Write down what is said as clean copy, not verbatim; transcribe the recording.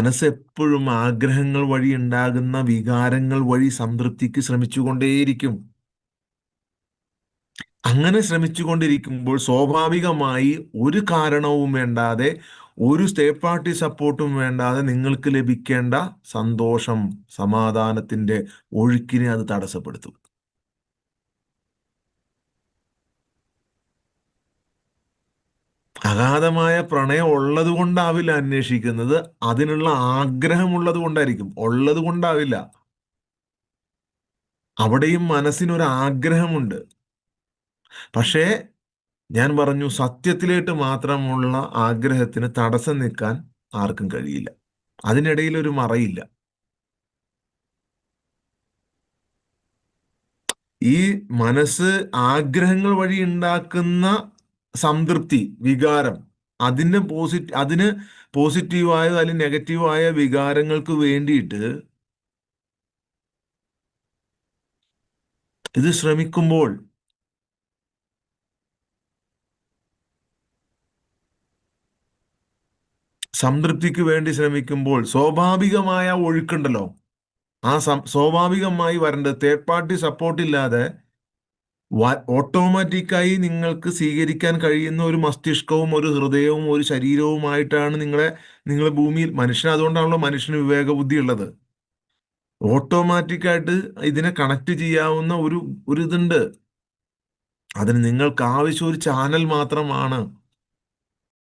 മനസ്സ് എപ്പോഴും ആഗ്രഹങ്ങൾ വഴി ഉണ്ടാകുന്ന വികാരങ്ങൾ വഴി സംതൃപ്തിക്ക് ശ്രമിച്ചുകൊണ്ടേയിരിക്കും. അങ്ങനെ ശ്രമിച്ചുകൊണ്ടിരിക്കുമ്പോൾ സ്വാഭാവികമായി ഒരു കാരണവും വേണ്ടാതെ, ഒരു സ്റ്റേറ്റ് പാർട്ടി സപ്പോർട്ടും വേണ്ടാതെ നിങ്ങൾക്ക് ലഭിക്കേണ്ട സന്തോഷം, സമാധാനത്തിന്റെ ഒഴുക്കിനെ അത് തടസ്സപ്പെടുത്തും. അഗാധമായ പ്രണയം ഉള്ളത് കൊണ്ടാവില്ല അന്വേഷിക്കുന്നത്, അതിനുള്ള ആഗ്രഹമുള്ളത് കൊണ്ടായിരിക്കും. ഉള്ളത് കൊണ്ടാവില്ല. അവിടെയും മനസ്സിനൊരു ആഗ്രഹമുണ്ട്. പക്ഷേ ഞാൻ പറഞ്ഞു, സത്യത്തിലേക്ക് മാത്രമുള്ള ആഗ്രഹത്തിന് തടസ്സം നിൽക്കാൻ ആർക്കും കഴിയില്ല. അതിനിടയിൽ ഒരു മറയില്ല. ഈ മനസ്സ് ആഗ്രഹങ്ങൾ വഴി ഉണ്ടാക്കുന്ന സംതൃപ്തി, വികാരം, അതിന് പോസിറ്റീവായ അല്ലെങ്കിൽ നെഗറ്റീവായ വികാരങ്ങൾക്ക് വേണ്ടിയിട്ട് ഇത് ശ്രമിക്കുമ്പോൾ, സംതൃപ്തിക്ക് വേണ്ടി ശ്രമിക്കുമ്പോൾ സ്വാഭാവികമായ ഒഴുക്കുണ്ടല്ലോ, ആ സ്വാഭാവികമായി വരേണ്ടത് തേർഡ് പാർട്ടി സപ്പോർട്ട് ഇല്ലാതെ ഓട്ടോമാറ്റിക്കായി നിങ്ങൾക്ക് സ്വീകരിക്കാൻ കഴിയുന്ന ഒരു മസ്തിഷ്കവും ഒരു ഹൃദയവും ഒരു ശരീരവുമായിട്ടാണ് നിങ്ങൾ ഭൂമിയിൽ. മനുഷ്യൻ അതുകൊണ്ടാണല്ലോ മനുഷ്യന് വിവേകബുദ്ധി ഉള്ളത്. ഓട്ടോമാറ്റിക്കായിട്ട് ഇതിനെ കണക്ട് ചെയ്യാവുന്ന ഒരു ഇതുണ്ട്. അതിന് നിങ്ങൾക്ക് ആവശ്യം ഒരു ചാനൽ മാത്രമാണ്.